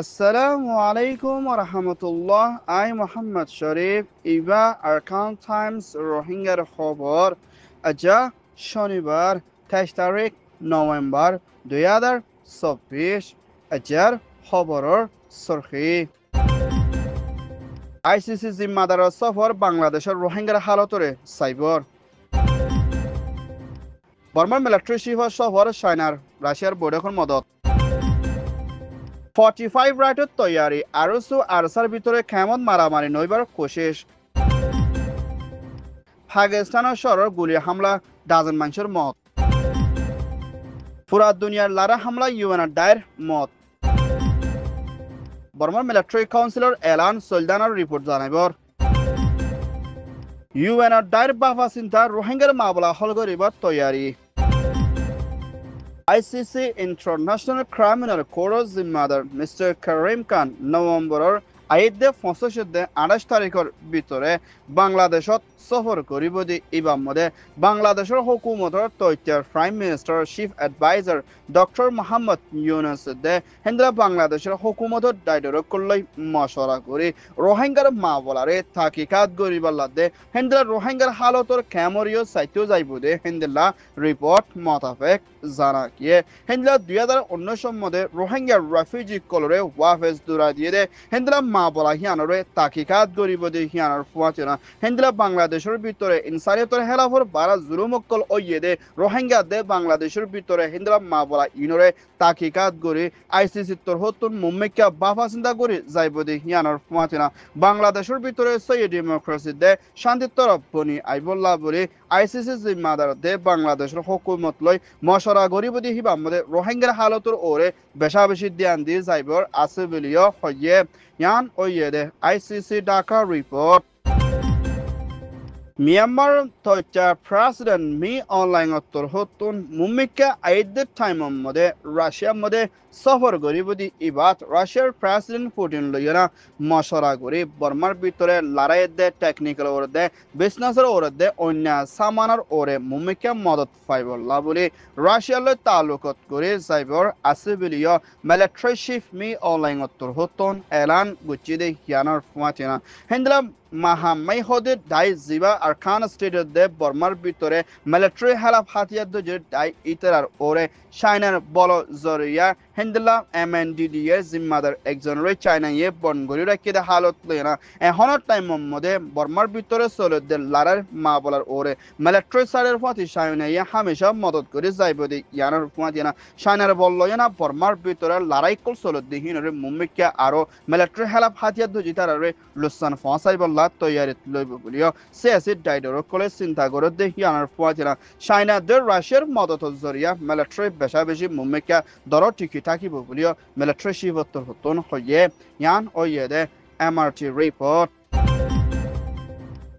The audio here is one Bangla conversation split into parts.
Assalamu alaikum wa rahmatullah. I Muhammad Sharif. Iba Arkan Times Rohingya Khobor. Aja Shonibar 23 তারিখ নভেম্বর 2024 আজার খবরর সরখি আইসিসি জিম্মাদার সফর বাংলাদেশের রোহিঙ্গার হালতরে সাইবর বর্মার মিলিটারি চিফ সফর চায়নার রাশিয়ার বৈঠকের মদত 45 রাইটের তৈয়ারি আরসু আরসার ভিতরে কেমন মারামারি নইবার কোশিশ পাকিস্তানের শহরের গুলি হামলা ডাজন মানুষের মত পুরা দুনিয়ার লারা হামলা ইউএনের দায়ের মত বর্মার মিলিটারি কাউন্সিলর এলান সলদানার রিপোর্ট জানাইবর ইউএনের দায়ের বাফা চিন্তা রোহিঙ্গার মামলা হল করিবার তৈয়ারি ICC International Criminal Court জিম্মাদার মিস্টার করিম খান নভেম্বরের 28 তারিখের ভিতরে বাংলাদেশত সফর করিব দি ইবাম মধ্যে বাংলাদেশের হুকুমতর তথ্যের prime minister chief adviser doctor Mohammad Yunus দে হেন্দ্রা বাংলাদেশের হুকুমতর দায়িত্ব করলেই মশরা করি রোহিঙ্গার মামলারে তাকিকাত করিবার লাদে হেন্দ্রা রোহিঙ্গার হালতর ক্যামরিও সাইতেও যাইব দে হেন্দ্রা রিপোর্ট মোতাবেক জানা গিয়ে হেন্দ্রা 2019 মধ্যে রোহিঙ্গার রেফিউজি কলরে ওয়াফেজ দূরা দিয়ে দে হেন্দ্রা মামলা হিয়ানরে তাকিকাত করিব দে হিয়ানর ফুয়াচনা হেন্দ্রা বাংলাদেশের ভিতরে ইনসানিয়তের হেলাফর বারা জুলুমকল ওইয়ে দে রোহিঙ্গা দে বাংলাদেশের ভিতরে হিন্দ্রা মামলা ইনরে তাকিকাত করি আইসিসি তোর হতুন মুম্মিকা বাফা চিন্তা করি যাইব দে হিয়ানর ফুয়াচনা বাংলাদেশের ভিতরে সই ডেমোক্রেসি দে শান্তির তরফ বনি আইবল্লা বলি আইসিসি জিম্মাদার দে বাংলাদেশের হুকুমত লই মশরা গরিব দি হিবা মধ্যে রোহিঙ্গার হালতর ওরে বেশা বেশি ধ্যান দিয়ে যাইবর আছে বলিও হইয়ে ইয়ান ওইয়ে দে আইসিসি ঢাকা রিপোর্ট মিয়ানমার তথ্য প্রেসিডেন্ট মি অনলাইন উত্তর হতুন মুম্মিকা আইদের টাইমের মধ্যে রাশিয়ার মধ্যে সফর করিব দি ইবাত রাশিয়ার প্রেসিডেন্ট পুতিন লইয়া মশরা করি বর্মার ভিতরে লড়াই দে টেকনিক্যাল ওর দে বিজনেসের ওর দে অন্য সামানের ওরে মুম্মিকা মদত পাইবল্লা বলি রাশিয়ার লই তালুকত করে যাইবর আছে বলিও মিলিটারি চিফ মি অনলাইন উত্তর হতুন এলান গুচি দে হিয়ানোর ফুয়াচিনা হেন্দ্রা মাহামাই হদে দাই জিবা আর খান স্টেটের দে বর্মার ভিতরে মিলিটারি হেলাফ হাতিয়ার দে দাই ইতার ওরে চায়নার বল জরিয়া হেন্ডলা এমএনডিডি এর জিম্মাদার একজনের চায়না ইয়ে বনগরি রাখি দে হালত লইনা এখনের টাইমের মধ্যে বর্মার ভিতরে চলে দে লারার মা বলার ওরে মিলিটারি সাইডের প্রতি চায়না ইয়ে হামেশা মদত করে যাইব দে ইয়ানোর ফুয়াদিনা চায়নার বল লইনা বর্মার ভিতরে লড়াই কল চলে দে হিনরে মুম্মিকা আরো মিলিটারি হেলাফ হাতিয়ার দে জিতারে লুসান ফসাইবল্লা তৈয়ারি লইব বলিও সিয়াসি ডাইডর কলে চিন্তা করে দে হিয়ানোর ফুয়াদিনা চায়না দে রাশিয়ার মদত জরিয়া মিলিটারি বেশা বেশি মুম্মিকা দর টিকি থাকিব বলিও মিলিটারি শিবত্তর হতন হইয়ে ইয়ান ওইয়ে দে MRT report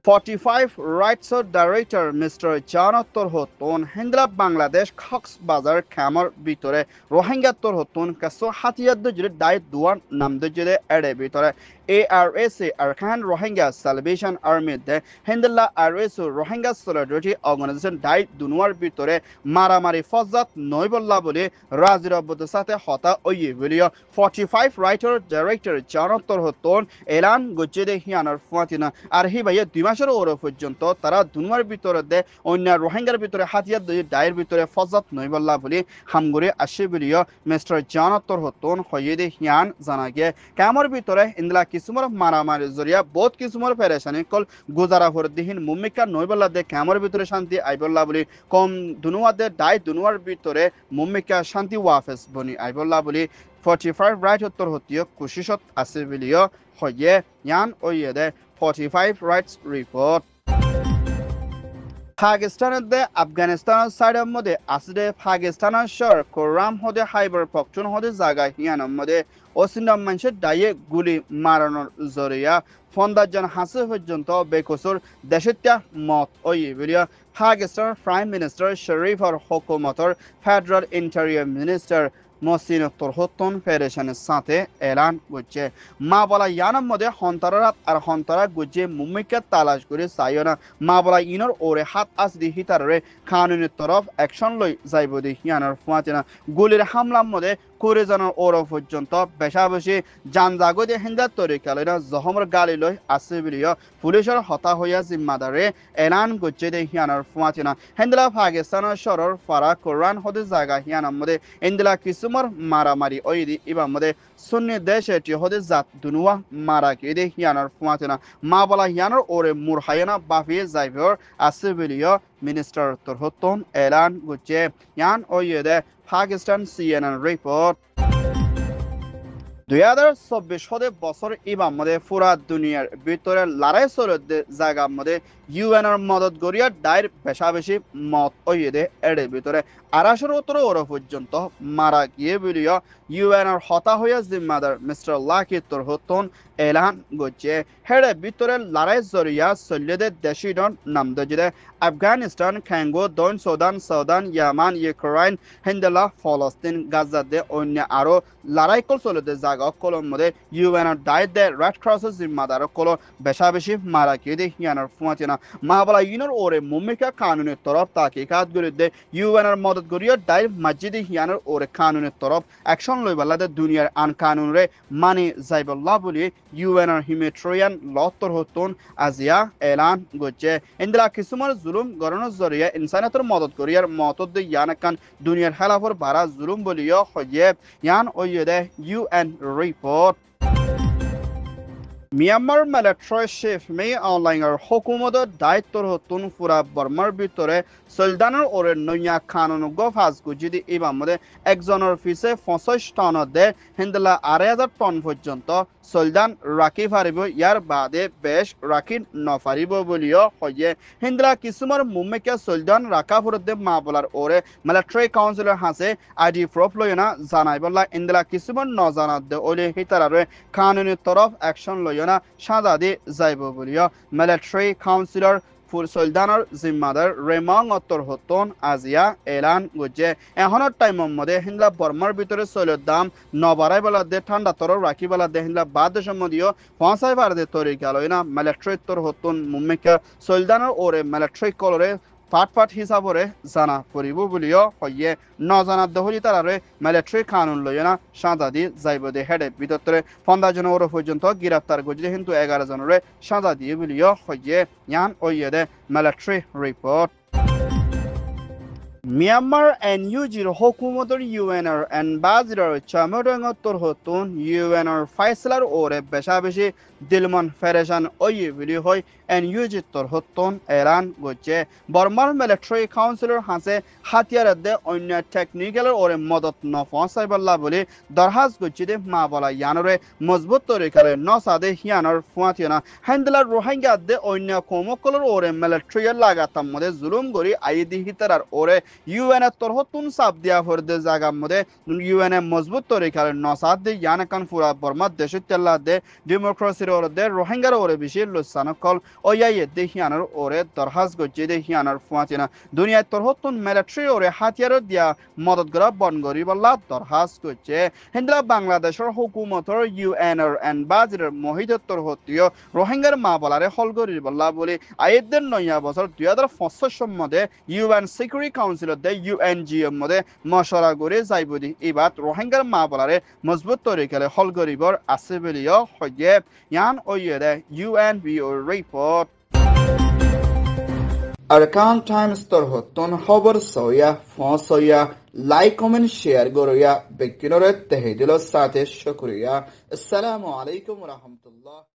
45 rights director mister জানাত্তর হতন হেন্দ্রা Bangladesh Cox's Bazar খামার ভিতরে রোহিঙ্গা তোর হতন কাছো হাতিয়ার দজরে দায় দুয়ার নাম দজরে এড়ে ভিতরে ARSA Arkan Rohingya Salvation Army de Hendla RSO Rohingya Solidarity Organization দাই দুনুয়ার ভিতরে মারামারি ফজাত নইবল্লা বলে রাজির অবদের সাথে হতা ওইয়ে বলিও 45 রাইটার ডাইরেক্টর জানাত্তর হতন এলান গজ্জে দে হিয়ানোর ফুয়াতিনা আর হি ভাইয়া 2 মাসের ওরে পর্যন্ত তারা দুনুয়ার ভিতরে দে অন্য রোহিঙ্গার ভিতরে হাতিয়ার দায়ের ভিতরে ফজাত নইবল্লা বলে হামগুরে আসে বলিও মিস্টার জানাত্তর হতন হইয়ে দে হিয়ান জানা গিয়ে কামর ভিতরে ইন্দলা কিছুমার মারামারি জরিয়া বহুত কিছুমার পেরেশানি কল গুজারা ভর দিহিন মুম্মিকা নইবল্লা দে কামর ভিতরে শান্তি আইবল্লা বলি কম দুনুয়াদের দায় দুনুয়ার ভিতরে মুম্মিকা শান্তি ওয়াফেস বনি আইবল্লা বলি 45 রাইট উত্তর হতিও কুশিশত আছে বলিও হইয়ে ইয়ান ওইয়ে দে 45 রাইটস রিপোর্ট পাকিস্তানের দে আফগানিস্তানের সাইডের মধ্যে আসলে পাকিস্তানের শহর কোরাম হদে হাইবার পকচুন হদে জায়গা হিয়ানোর মধ্যে অসিন্দাম মানুষের দায়ে গুলি মারানোর জরিয়া 50 জন হাসে পর্যন্ত বেকসুর দেশত্যাগ মত ওই বলিয়া পাকিস্তানের প্রাইম মিনিস্টার শরীফর হুকুমতর ফেডারেল ইন্টেরিয়র মিনিস্টার মসিন তরহতন ফেডারেশনের সাথে এলান করছে মা বলা ইয়ানার মধ্যে হন্তরাত আর হন্তরা গুজে মুম্মিকে তালাশ করে সাইনা মা বলা ইনর ওরে হাত আস দি হিতারে কানুনের তরফ অ্যাকশন লই যাইব দি ইয়ানার ফুয়াচনা গুলির হামলার মধ্যে করে জানার ওর পর্যন্ত বেশাবেশি জানজাগদে হিন্দা তরিকালয়না জহমর গালি লই আছে বুলিও পুলিশের হতা হইয়া জিম্মাদারে এলান করছে দে হিয়ানার ফুয়াচিনা হিন্দলা পাকিস্তানের শরর ফারা কোরআন হদে জায়গা হিয়ানার মধ্যে ইন্দলা কিসুমর মারামারি ওইদি ইবা মধ্যে সুন্নি দেশে টি হদে জাত দুনুয়া মারা কে দে হিয়ানার ফুয়াচিনা মা বলা হিয়ানার ওরে মুরহায়না বাফিয়ে যাইভর আছে বুলিও মিনিস্টার তরহতন এলান করছে ইয়ান ওইদে পাকিস্তান CNN রিপোর্ট 2024 বছর ইবাম মধ্যে পুরা দুনিয়ার ভিতরে লড়াই চলতে জায়গা মধ্যে ইউএনর মদত গড়িয়া দায়ের বেশাবেশি মত ওইদে এর ভিতরে 270 ওর পর্যন্ত মারা গিয়ে বলিও ইউএনর হতা হইয়া জিম্মাদার মিস্টার লাকি তরহতন এলান করছে হেড়ে ভিতরে লড়াই জড়িয়া চলিয়ে দেশিডন নাম দজিদে আফগানিস্তান কঙ্গো দক্ষিণ সুদান ইয়ামান ইউক্রেন হিন্দলা ফলস্তিন গাজা দে অন্য আরো লড়াই কল চলতে জায়গা কলম মধ্যে ইউএনর দায়ের দে রেড ক্রসের জিম্মাদার কলো বেশাবেশি মারা গিয়ে দে হিয়ানার ফুয়াচিনা মাহবলা ইউনর ওরে মুমিকা কানুনের তরফ তাকে কাজ গরিদে ইউএনর মদত গরিয়া দায়ের মসজিদে হিয়ানার ওরে কানুনের তরফ অ্যাকশন লইবালাদে দুনিয়ার আন কানুন রে মানি যাইবল্লাহ বলি ইউএনর হিউম্যানিটেরিয়ান লতর হতন আজিয়া এলান গজে ইন্দিরা কিসুমার জুলুম গরনের জরিয়া ইনসানিয়তের মদত করিয়ার মতদ ইয়ানাকান দুনিয়ার খেলাফর বারা জুলুম বলিও হয়ে ইয়ান ওইদে UN report Myanmar military chief মে অনলাইনের হুকুমতের দায়িত্বর হতুন পুরা বর্মার ভিতরে সলদানের ওরে নয়া কানুন গফাজ গুজিদি ইবাম মধ্যে একজনের ফিসে 25 টন দে হিন্দলা 2,500 টন পর্যন্ত সলদান রাখি পারিব ইয়ার বাদে বেশ রাখি নপারিব বলিও হয়ে হিন্দলা কিসুমার মুম্মেকে সলদান রাখা ফুরদে মা বলার ওরে মিলিটারি কাউন্সিলের হাসে আইডি প্রফ লয়না জানাই বললা ইন্দলা কিসুমার নজানাত দে ওলে হিতারারে কানুনের তরফ অ্যাকশন লয়না সাজা দি যাইব বলিও মিলিটারি কাউন্সিলর ফুল সলদানের জিম্মাদার রেমং অত্তর হতন আজিয়া এলান গজে এখনের টাইমের মধ্যে হিন্দলা বর্মার ভিতরে চলের দাম নবারাই বেলা দে ঠান্ডা তর রাখি বেলা দে হিন্দলা বাদ সম্বন্ধীয় ফাঁসাই বাড়ে তরিকা লয় না মিলিটারি তোর হতন মুম্মিকা সলদানের ওরে মিলিটারি কলরে পাট হিসাবরে জানা পড়িব বলিও হইয়ে নজানাত দহলি তারারে মিলিটারি কানুন লইনা সাজা দি যাইব দে হেডে ভিতরে 15 জন ওর পর্যন্ত গ্রেফতার গজে কিন্তু 11 জনরে সাজা দিয়ে বলিও হইয়ে ইয়ান ওইয়ে দে মিলিটারি রিপোর্ট মিয়ানমার এনইউজির হুকুমতের ইউএনর এম্বাসিডর চামডঙ্গত্তর হতুন ইউএনর ফাইসলার ওরে বেশাবেশি দিলমন ফেরেশান ওই বিলি হয় এনইউজির তর হতুন এলান গজে বর্মার মিলিটারি কাউন্সিলর হাসে হাতিয়ার দে অন্য টেকনিক্যালের ওরে মদত নফসাইবাল্লা বলে দরহাজ গজে দে মা বলা ইয়ানরে মজবুত তরিকারে নসাদে হিয়ানর ফুয়াতিনা হ্যান্ডলার রোহিঙ্গা দে অন্য কমকলর ওরে মিলিটারি লাগাতাম মধ্যে জুলুম গরি আইদি হিতার ওরে ইউএন এর তরহতুন সাব দিয়া ফরদে জায়গা মধ্যে ইউএন এর মজবুত তরিকারে নসাদ দে ইয়ানাকান ফুরা বর্মা দেশ তেল্লা দে ডেমোক্রেসির ওরে দে রোহিঙ্গার ওরে বেশি লসানকল ওয়াইয়ে দে হিয়ানর ওরে দরহাজ গজে দে হিয়ানর ফুয়াতিনা দুনিয়ার তরহতুন মিলিটারি ওরে হাতিয়ার দিয়া মদত করা বন গরি বল্লা দরহাজ গজে হিন্দলা বাংলাদেশের হুকুমতর ইউএন এর এম্বাসিডর মহিদর তরহতীয় রোহিঙ্গার মা বলারে হল গরি বল্লা বলে আইদের নয়া বছর 2025 মধ্যে ইউএন সিকিউরিটি কাউন্সিলত দে ইউএনজিএম মধ্যে মশলা করে যাইবদি ইবাত রোহিঙ্গার মা বলারে মজবুত তরিকালে হল গরিবর আছে বলিও হয়ে ইয়ান ওইয়ে দে ইউএনবিও রিপোর্ট আরকান টাইমস তর হতন খবর সয়া ফসয়া লাইক কমেন্ট শেয়ার গরয়া বেকিনরে তেহেদিল সাথে শুকরিয়া আসসালামু আলাইকুম ওয়া রাহমাতুল্লাহ।